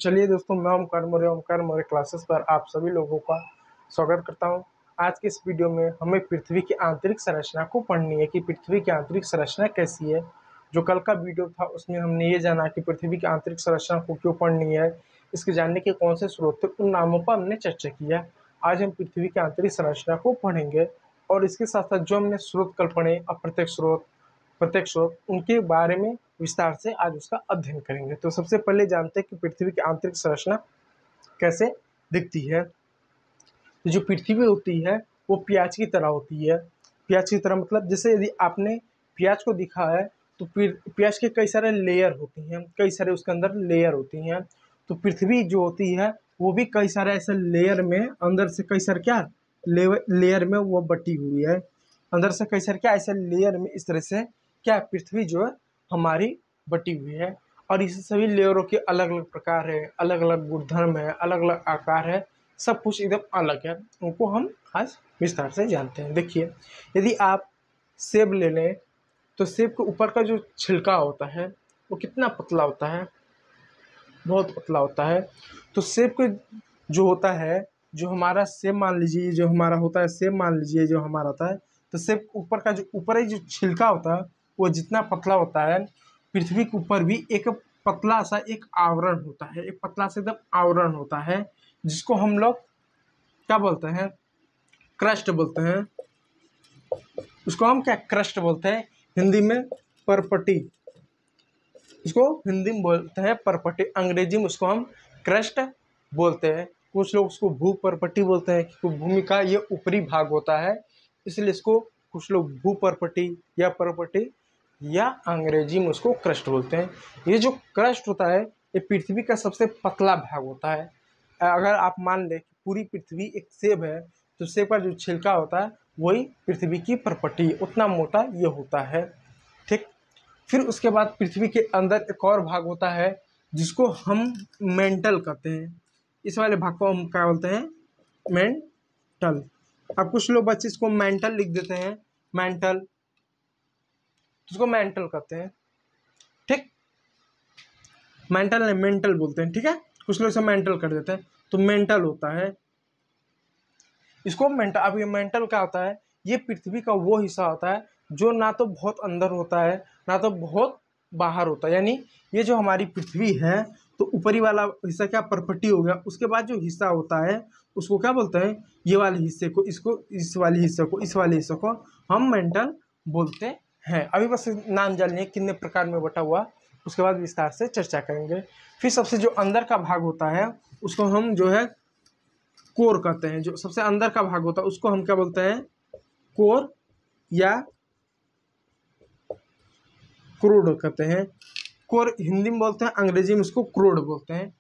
चलिए दोस्तों, मैं ओमकार मौर्य क्लासेस पर आप सभी लोगों का स्वागत करता हूं। आज के इस वीडियो में हमें पृथ्वी की आंतरिक संरचना को पढ़नी है कि पृथ्वी की आंतरिक संरचना कैसी है। जो कल का वीडियो था उसमें हमने ये जाना कि पृथ्वी की आंतरिक संरचना को क्यों पढ़नी है, इसके जानने के कौन से स्रोत थे, उन नामों पर हमने चर्चा किया। आज हम पृथ्वी की आंतरिक संरचना को पढ़ेंगे और इसके साथ साथ जो हमने स्रोत कल पढ़े, प्रत्यक्ष स्रोत, उनके बारे में विस्तार से आज उसका अध्ययन करेंगे। तो सबसे पहले जानते हैं कि पृथ्वी की आंतरिक संरचना कैसे दिखती है। तो जो पृथ्वी होती है वो प्याज की तरह होती है। प्याज की तरह मतलब जैसे यदि आपने प्याज को दिखा है तो फिर प्याज के कई सारे लेयर होती हैं, कई सारे उसके अंदर लेयर होती हैं। तो पृथ्वी जो होती है वो भी कई सारे ऐसे लेयर में अंदर से कई सारे क्या लेयर में वो बटी हुई है। अंदर से कई सारे क्या ऐसे लेयर में इस तरह से क्या पृथ्वी जो है हमारी बटी हुई है। और इस सभी लेयरों के अलग अलग प्रकार है, अलग अलग गुणधर्म है, अलग अलग आकार है, सब कुछ एकदम अलग है। उनको हम आज विस्तार से जानते हैं। देखिए, यदि आप सेब ले लें तो सेब के ऊपर का जो छिलका होता है वो कितना पतला होता है, बहुत पतला होता है। तो सेब के जो होता है, जो हमारा सेब मान लीजिए, जो हमारा होता है सेब मान लीजिए, जो हमारा होता है, तो सेब के ऊपर का जो ऊपर ही जो छिलका होता है वो जितना पतला होता है, पृथ्वी के ऊपर भी एक पतला सा एक आवरण होता है, एक पतला सा एकदम आवरण होता है, जिसको हम लोग क्या बोलते हैं, क्रस्ट बोलते हैं। उसको हम क्या क्रस्ट बोलते हैं, हिंदी में परपटी, इसको हिंदी में बोलते हैं परपटी, अंग्रेजी में उसको हम क्रस्ट बोलते हैं। कुछ लोग उसको भू परपटी बोलते हैं क्योंकि भूमि का ये ऊपरी भाग होता है, इसलिए इसको कुछ लोग भू परपटी या परपटी या अंग्रेजी में उसको क्रस्ट बोलते हैं। ये जो क्रस्ट होता है ये पृथ्वी का सबसे पतला भाग होता है। अगर आप मान लें कि पूरी पृथ्वी एक सेब है तो सेब का जो छिलका होता है वही पृथ्वी की परपटी, उतना मोटा ये होता है। ठीक। फिर उसके बाद पृथ्वी के अंदर एक और भाग होता है जिसको हम मेंटल कहते हैं। इस वाले भाग को हम क्या बोलते हैं, मेंटल। अब कुछ लोग बच्चे इसको मेंटल लिख देते हैं, मेंटल, उसको मेंटल कहते हैं। ठीक, मेंटल नहीं मेंटल बोलते हैं, ठीक है। कुछ लोग इसे मेंटल कर देते हैं, तो मेंटल होता है इसको मेंटल। अब ये मेंटल क्या होता है, ये पृथ्वी का वो हिस्सा होता है जो ना तो बहुत अंदर होता है ना तो बहुत बाहर होता है। यानी ये जो हमारी पृथ्वी है तो ऊपरी वाला हिस्सा क्या परपटी हो गया, उसके बाद जो हिस्सा होता है उसको क्या बोलते हैं, ये वाले हिस्से को, इसको, इस वाले हिस्से को, इस वाले हिस्से को हम मेंटल बोलते हैं। अभी बस नाम जान लिए कितने प्रकार में बटा हुआ, उसके बाद विस्तार से चर्चा करेंगे। फिर सबसे जो अंदर का भाग होता है उसको हम जो है कोर कहते हैं। जो सबसे अंदर का भाग होता है उसको हम क्या बोलते हैं, कोर या क्रूड कहते हैं। कोर हिंदी में बोलते हैं, अंग्रेजी में इसको क्रूड बोलते हैं।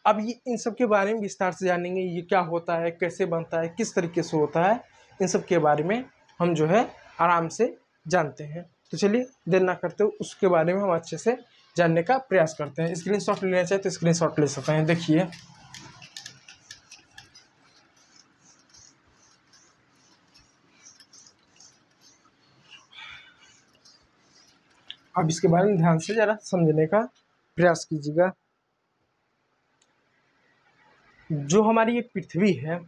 अब ये इन सब के बारे में विस्तार से जानेंगे, ये क्या होता है, कैसे बनता है, किस तरीके से होता है, इन सब के बारे में हम जो है आराम से जानते हैं। तो चलिए देर ना करते हुए उसके बारे में हम अच्छे से जानने का प्रयास करते हैं। स्क्रीनशॉट लेना चाहे तो स्क्रीनशॉट ले सकते हैं। देखिए, अब इसके बारे में ध्यान से जरा समझने का प्रयास कीजिएगा। जो हमारी ये पृथ्वी है,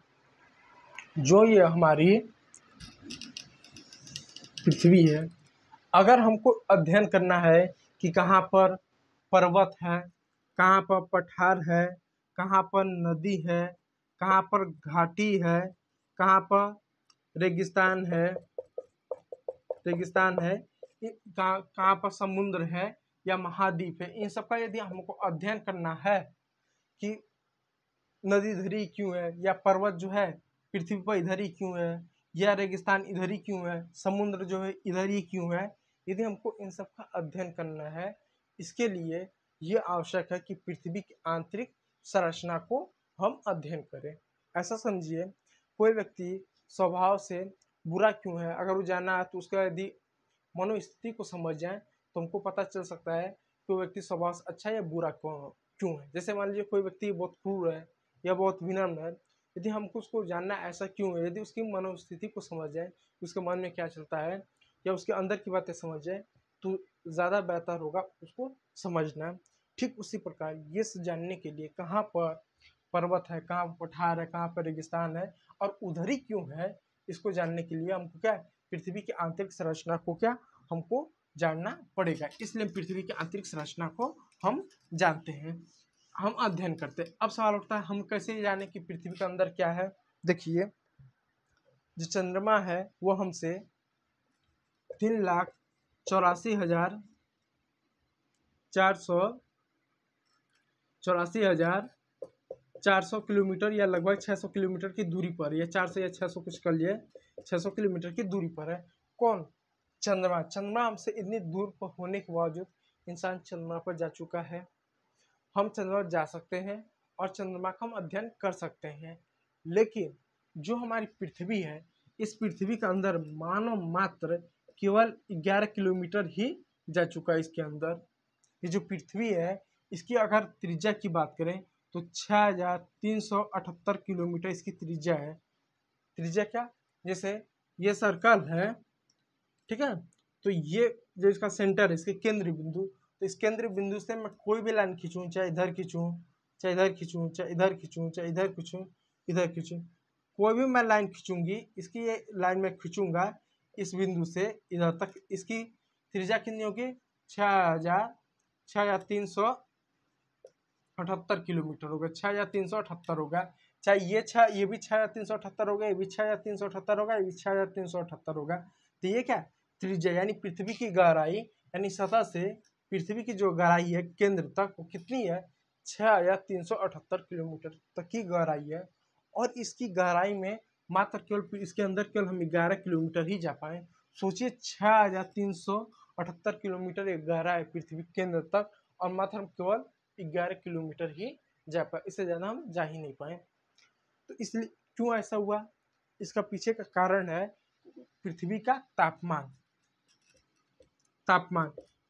जो ये हमारी पृथ्वी है, अगर हमको अध्ययन करना है कि कहाँ पर पर्वत है, कहाँ पर पठार है, कहाँ पर नदी है, कहाँ पर घाटी है, कहाँ पर रेगिस्तान है, कहाँ कहाँ पर समुद्र है या महाद्वीप है, इन सब का यदि हमको अध्ययन करना है कि नदी इधर ही क्यों है, या पर्वत जो है पृथ्वी पर इधर ही क्यों है, या रेगिस्तान इधर ही क्यों है, समुद्र जो है इधर ही क्यों है, यदि हमको इन सब का अध्ययन करना है, इसके लिए ये आवश्यक है कि पृथ्वी की आंतरिक संरचना को हम अध्ययन करें। ऐसा समझिए, कोई व्यक्ति स्वभाव से बुरा क्यों है, अगर वो जानना है तो उसका यदि मनोस्थिति को समझ जाए तो हमको पता चल सकता है कि वो व्यक्ति स्वभाव से अच्छा या बुरा क्यों है। जैसे मान लीजिए कोई व्यक्ति बहुत क्रूर है या बहुत विनम्र है, यदि हमको उसको जानना ऐसा क्यों है, यदि उसकी मनोस्थिति को समझ जाए, उसके मन में क्या चलता है या उसके अंदर की बातें समझ जाए, तो ज़्यादा बेहतर होगा उसको समझना। ठीक उसी प्रकार ये जानने के लिए कहाँ पर पर्वत है, कहाँ पर पठार है, कहाँ पर रेगिस्तान है और उधर ही क्यों है, इसको जानने के लिए हमको क्या पृथ्वी की आंतरिक संरचना को क्या हमको जानना पड़ेगा। इसलिए पृथ्वी की आंतरिक संरचना को हम जानते हैं, हम अध्ययन करते हैं। अब सवाल उठता है हम कैसे जाने कि पृथ्वी के अंदर क्या है। देखिए जो चंद्रमा है वो हमसे 3,84,400 किलोमीटर या लगभग 600 किलोमीटर की दूरी पर, या 400 या 600 कुछ कर लिए, 600 किलोमीटर की दूरी पर है। कौन? चंद्रमा। चंद्रमा हमसे इतनी दूर पर होने के बावजूद इंसान चंद्रमा पर जा चुका है। हम चंद्रमा जा सकते हैं और चंद्रमा का हम अध्ययन कर सकते हैं, लेकिन जो हमारी पृथ्वी है, इस पृथ्वी के अंदर मानव मात्र केवल 11 किलोमीटर ही जा चुका है। इसके अंदर ये जो पृथ्वी है, इसकी अगर त्रिज्या की बात करें तो 6,378 किलोमीटर इसकी त्रिज्या है। त्रिज्या क्या, जैसे ये सर्कल है, ठीक है, तो ये जो इसका सेंटर है, इसके केंद्र बिंदु, तो इस केंद्र बिंदु से मैं कोई भी लाइन खींचूं, चाहे इधर खींचूं, चाहे इधर खींचूं, चाहे इधर खींचूं, चाहे इधर खींचूं, इधर खींचूं, कोई भी मैं लाइन खींचूंगी, इसकी ये लाइन में खींचूंगा इस बिंदु से इधर तक, इसकी त्रिज्या कितनी होगी? 6,378 किलोमीटर होगा, 6,378 होगा। चाहे ये भी 6,378 होगा, ये भी 6,378 होगा, ये भी 6,378 होगा। तो ये क्या त्रिज्या यानी पृथ्वी की गहराई, यानी सतह से पृथ्वी की जो गहराई है केंद्र तक वो कितनी है? 6,378 किलोमीटर तक की गहराई है। और इसकी गहराई में मात्र केवल इसके अंदर केवल हम 11 किलोमीटर ही जा पाए। सोचिए 6,378 किलोमीटर एक गहरा है पृथ्वी केंद्र तक, और मात्र हम केवल 11 किलोमीटर ही जा पाए, इससे ज़्यादा हम जा ही नहीं पाए। तो इसलिए क्यों ऐसा हुआ? इसका पीछे का कारण है पृथ्वी का तापमान।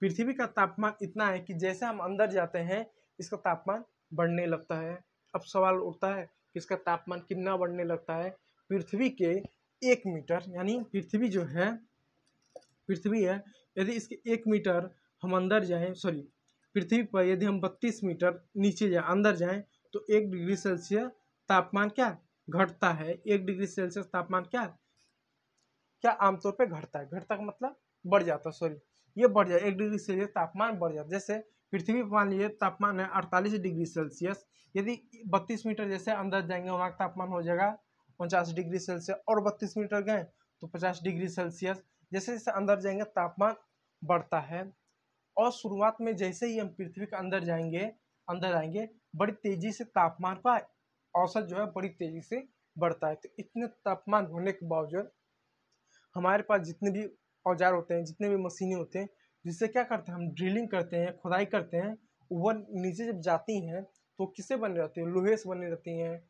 पृथ्वी का तापमान इतना है कि जैसे हम अंदर जाते हैं इसका तापमान बढ़ने लगता है। अब सवाल उठता है कि इसका तापमान कितना बढ़ने लगता है? पृथ्वी के 1 मीटर, यानी पृथ्वी जो है, पृथ्वी है, यदि इसके 1 मीटर हम अंदर जाएं, सॉरी पृथ्वी पर यदि हम 32 मीटर नीचे जाए अंदर जाएं तो 1 डिग्री सेल्सियस तापमान क्या घटता है। 1 डिग्री सेल्सियस तापमान क्या आमतौर पे घटता है। घटता का मतलब बढ़ जाता है, सॉरी ये बढ़ जाए, 1 डिग्री सेल्सियस तापमान बढ़ जाता है। जैसे पृथ्वी पर मान लीजिए तापमान है 48 डिग्री सेल्सियस, यदि 32 मीटर जैसे अंदर जाएंगे वहाँ का तापमान हो जाएगा 49 डिग्री सेल्सियस, और 32 मीटर गए तो 50 डिग्री सेल्सियस। जैसे जैसे अंदर जाएंगे तापमान बढ़ता है, और शुरुआत में जैसे ही हम पृथ्वी के अंदर आएंगे बड़ी तेजी से तापमान का औसत जो है बड़ी तेजी से बढ़ता है। तो इतने तापमान होने के बावजूद हमारे पास जितने भी औजार होते हैं, जितने भी मशीनें होते हैं, जिससे क्या करते हैं हम ड्रिलिंग करते हैं, खुदाई करते हैं, वो नीचे जब जाती हैं तो किससे बने रहती है? लोहे से बने रहती हैं,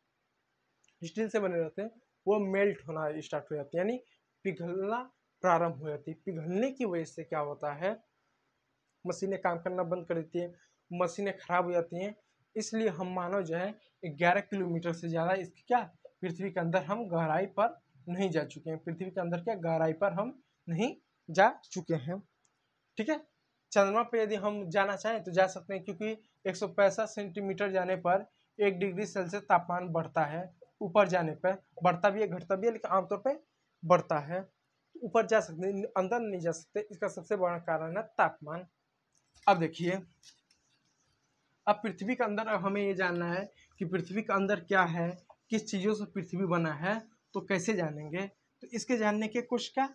स्टील से बने रहते हैं। वो मेल्ट होना स्टार्ट हो जाती है, यानी पिघलना प्रारंभ हो जाती है। पिघलने की वजह से क्या होता है? मशीनें काम करना बंद कर देती हैं, मशीनें खराब हो जाती हैं। इसलिए हम मानव जो है 11 किलोमीटर से ज़्यादा इसकी क्या पृथ्वी के अंदर हम गहराई पर नहीं जा चुके हैं। पृथ्वी के अंदर क्या गहराई पर हम नहीं जा चुके हैं, ठीक है। चंद्रमा पे यदि हम जाना चाहें तो जा सकते हैं, क्योंकि 165 सेंटीमीटर जाने पर 1 डिग्री सेल्सियस तापमान बढ़ता है। ऊपर जाने पर बढ़ता भी है घटता भी है, लेकिन आमतौर पर बढ़ता है। ऊपर जा सकते हैं, अंदर नहीं जा सकते। इसका सबसे बड़ा कारण है तापमान। अब देखिए, अब पृथ्वी के अंदर अब हमें ये जानना है कि पृथ्वी के अंदर क्या है, किस चीज़ों से पृथ्वी बना है, तो कैसे जानेंगे? तो इसके जानने के कुछ क्या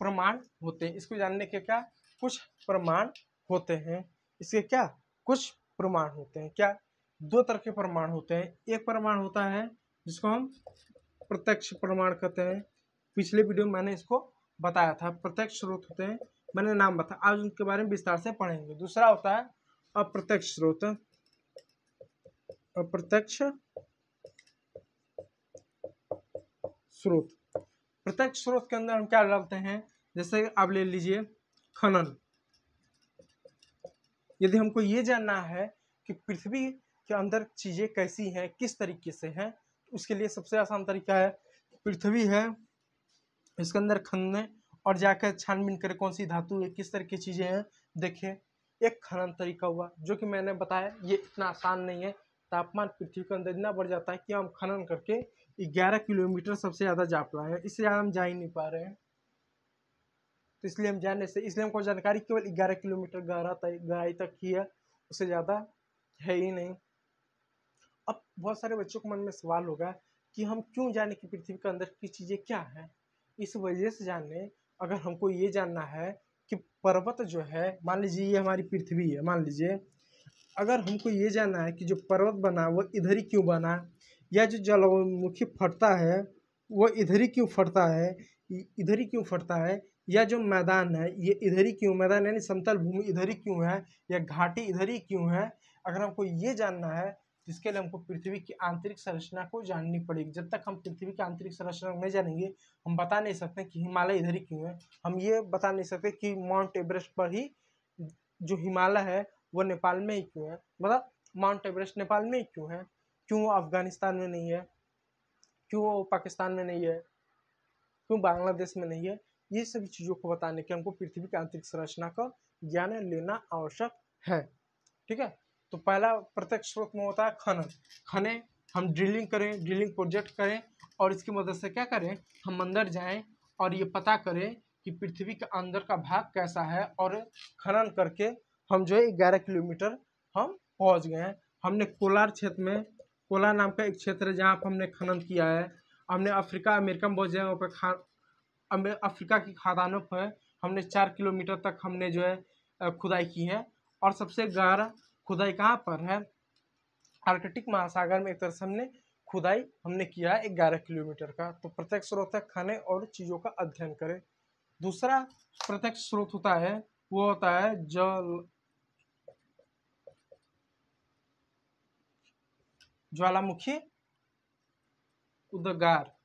प्रमाण होते हैं। इसको जानने के क्या कुछ प्रमाण होते हैं। इसके क्या कुछ प्रमाण होते हैं। क्या? 2 तरह के प्रमाण होते हैं। एक प्रमाण होता है जिसको हम प्रत्यक्ष प्रमाण कहते हैं। पिछले वीडियो में मैंने इसको बताया था। प्रत्यक्ष स्रोत होते हैं, मैंने नाम बताया, आज उनके बारे में विस्तार से पढ़ेंगे। दूसरा होता है अप्रत्यक्ष स्रोत। अप्रत्यक्ष स्रोत, प्रत्यक्ष स्रोत के अंदर हम क्या डालते हैं? जैसे आप ले लीजिए खनन। यदि हमको ये जानना है कि पृथ्वी के अंदर चीजें कैसी हैं, किस तरीके से हैं, तो उसके लिए सबसे आसान तरीका है, पृथ्वी है इसके अंदर खनने और जाकर छानबीन करें कौन सी धातु है, किस तरह की चीजें हैं, देखें। एक खनन तरीका हुआ जो कि मैंने बताया ये इतना आसान नहीं है। तापमान पृथ्वी के अंदर इतना बढ़ जाता है कि हम खनन करके 11 किलोमीटर सबसे ज़्यादा जा पाए हैं, इससे ज़्यादा हम जा ही नहीं पा रहे हैं। तो इसलिए हम जाने से इसलिए हमको जानकारी केवल 11 किलोमीटर गहराई तक ही है, उससे ज़्यादा है ही नहीं। अब बहुत सारे बच्चों के मन में सवाल होगा कि हम क्यों जाने कि पृथ्वी के अंदर की चीज़ें क्या हैं। इस वजह से जाने, अगर हमको ये जानना है कि पर्वत जो है, मान लीजिए ये हमारी पृथ्वी है, मान लीजिए अगर हमको ये जानना है कि जो पर्वत बना वो इधर ही क्यों बना, या जो ज्वालामुखी फटता है वो इधर ही क्यों फटता है, इधर ही क्यों फटता है, या जो मैदान है ये इधर ही क्यों, मैदान यानी समतल भूमि इधर ही क्यों है, या घाटी इधर ही क्यों है। अगर हमको ये जानना है तो इसके लिए हमको पृथ्वी की आंतरिक संरचना को जाननी पड़ेगी। जब तक हम पृथ्वी की आंतरिक संरचना नहीं जानेंगे हम बता नहीं सकते कि हिमालय इधर ही क्यों है। हम ये बता नहीं सकते कि माउंट एवरेस्ट पर ही जो हिमालय है वो नेपाल में ही क्यों है, मतलब माउंट एवरेस्ट नेपाल में ही क्यों है, क्यों वो अफगानिस्तान में नहीं है, क्यों वो पाकिस्तान में नहीं है, क्यों बांग्लादेश में नहीं है। ये सभी चीज़ों को बताने के हमको पृथ्वी की आंतरिक संरचना का ज्ञान लेना आवश्यक है। ठीक है, तो पहला प्रत्यक्ष स्रोत में होता है खनन। खने हम ड्रिलिंग करें, ड्रिलिंग प्रोजेक्ट करें और इसकी मदद से क्या करें, हम अंदर जाएं और ये पता करें कि पृथ्वी के अंदर का भाग कैसा है, और खनन करके हम जो है 11 किलोमीटर हम पहुंच गए हैं। हमने कोलार क्षेत्र में, कोलार नाम का एक क्षेत्र है जहाँ पर हमने खनन किया है। हमने अफ्रीका अमेरिका में बहुत जगहों पर अफ्रीका की खादानों पर हमने 4 किलोमीटर तक हमने जो है खुदाई की है। और सबसे गहरा खुदाई कहाँ पर है, आर्कटिक महासागर में एक तरह से हमने खुदाई हमने किया है 11 किलोमीटर का। तो प्रत्यक्ष स्रोत है खाने और चीज़ों का अध्ययन करें। दूसरा प्रत्यक्ष स्रोत होता है वो होता है ज्वालामुखी उद्गार।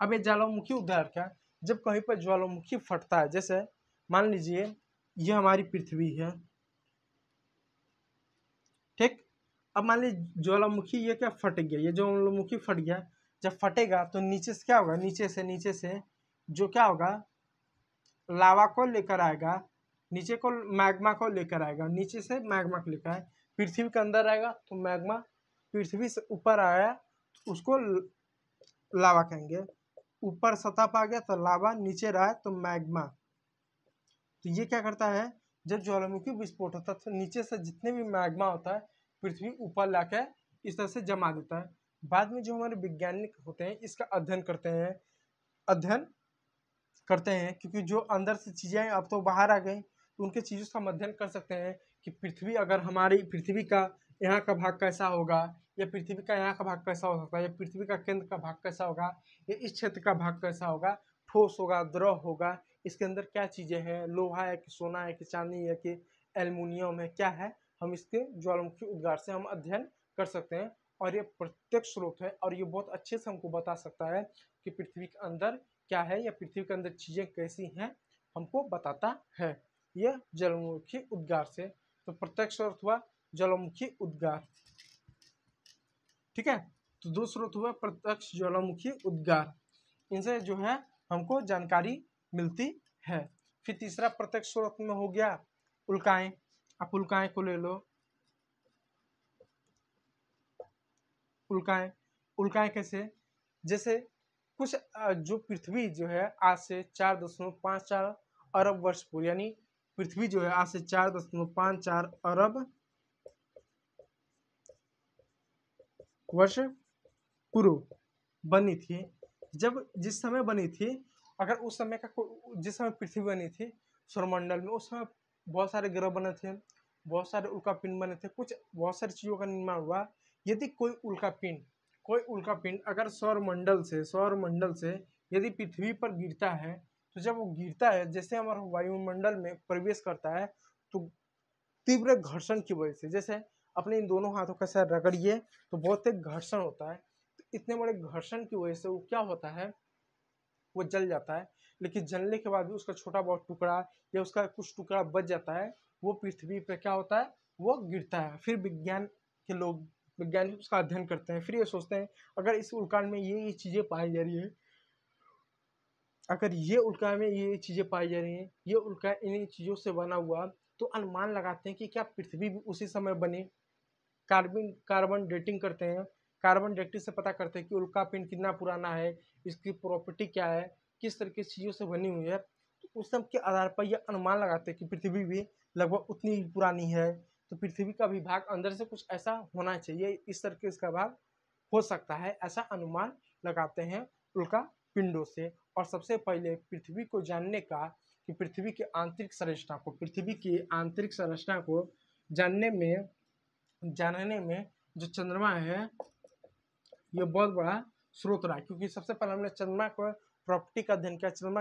अब ये ज्वालामुखी उद्गार क्या, जब कहीं पर ज्वालामुखी फटता है, जैसे मान लीजिए ये हमारी पृथ्वी है, ठीक। अब मान लीजिए ज्वालामुखी ये क्या फट गया, ये ज्वालामुखी फट गया, जब फटेगा तो नीचे से क्या होगा, नीचे से जो क्या होगा, लावा को लेकर आएगा, नीचे को मैग्मा को लेकर आएगा, नीचे से मैग्मा को लेकर आए पृथ्वी के अंदर आएगा तो मैग्मा, पृथ्वी से ऊपर आया तो उसको लावा कहेंगे, ऊपर सतह पर आ गया तो लावा, नीचे रहा तो मैग्मा। तो ये क्या करता है, जब ज्वालामुखी विस्फोट होता है तो नीचे से जितने भी मैग्मा होता है पृथ्वी ऊपर लाकर इस तरह से जमा देता है। बाद में जो हमारे वैज्ञानिक होते हैं इसका अध्ययन करते हैं क्योंकि जो अंदर से चीज़ें अब तो बाहर आ गई तो उनके चीज़ों का हम अध्ययन कर सकते हैं कि पृथ्वी, अगर हमारी पृथ्वी का यहाँ का भाग कैसा होगा, या पृथ्वी का यहाँ का भाग कैसा हो सकता है, या पृथ्वी का केंद्र का भाग कैसा होगा, या इस क्षेत्र का भाग कैसा होगा, ठोस होगा द्रव होगा, इसके अंदर क्या चीज़ें हैं, लोहा है कि सोना है कि चांदी है कि एल्युमिनियम है, क्या है, हम इसके ज्वालामुखी उद्गार से हम अध्ययन कर सकते हैं। और ये प्रत्यक्ष स्रोत है और ये बहुत अच्छे से हमको बता सकता है कि पृथ्वी के अंदर क्या है या पृथ्वी के अंदर चीजें कैसी हैं, हमको बताता है यह ज्वालामुखी उद्गार से। तो प्रत्यक्ष स्रोत हुआ ज्वालामुखी उद्गार, ठीक है। तो दो स्रोत हुआ प्रत्यक्ष ज्वालामुखी उद्गार, इनसे जो है हमको जानकारी मिलती है। फिर तीसरा प्रत्यक्ष स्रोत में हो गया उल्काएं। आप उल्काएं को ले लो, उल्काएं कैसे, जैसे कुछ जो पृथ्वी जो है आज से 4.54 अरब वर्ष पूर्व, यानी पृथ्वी जो है आज से 4.54 अरब वर्ष पूर्व बनी थी। जब जिस समय बनी थी, अगर उस समय का जिस समय पृथ्वी बनी थी सौरमंडल में, उस समय बहुत सारे ग्रह बने थे, बहुत सारे उल्कापिंड बने थे, कुछ बहुत सारी चीज़ों का निर्माण हुआ। यदि कोई उल्कापिंड अगर सौरमंडल से यदि पृथ्वी पर गिरता है, तो जब वो गिरता है, जैसे हमारा वायुमंडल में प्रवेश करता है, तो तीव्र घर्षण की वजह से, जैसे अपने इन दोनों हाथों का साथ रगड़िए तो बहुत तेज घर्षण होता है, तो इतने बड़े घर्षण की वजह से वो क्या होता है, वो जल जाता है। लेकिन जलने के बाद भी उसका छोटा बहुत टुकड़ा या उसका कुछ टुकड़ा बच जाता है, वो पृथ्वी पे क्या होता है, वो गिरता है। फिर वैज्ञानिक उसका अध्ययन करते हैं, फिर ये सोचते हैं अगर इस उल्कान में ये चीज़ें पाई जा रही है, अगर ये उल्का में ये चीज़ें पाई जा रही हैं, ये उल्का इन्हीं चीज़ों से बना हुआ, तो अनुमान लगाते हैं कि क्या पृथ्वी भी उसी समय बनी। कार्बन डेटिंग करते हैं, कार्बन डेटिंग से पता करते हैं कि उल्का पिंड कितना पुराना है, इसकी प्रॉपर्टी क्या है, किस तरह की चीज़ों से बनी हुई है। तो उस सब के आधार पर यह अनुमान लगाते हैं कि पृथ्वी भी लगभग उतनी ही पुरानी है। तो पृथ्वी का विभाग अंदर से कुछ ऐसा होना चाहिए, इस तरह के इसका भाग हो सकता है, ऐसा अनुमान लगाते हैं उल्का पिंडों से। और सबसे पहले पृथ्वी को जानने का कि पृथ्वी की आंतरिक संरचना को, पृथ्वी की आंतरिक संरचना को जानने में जो चंद्रमा है ये बहुत बड़ा स्रोत रहा है, क्योंकि सबसे पहले हमने चंद्रमा को प्रॉपर्टी का अध्ययन किया, चंद्रमा की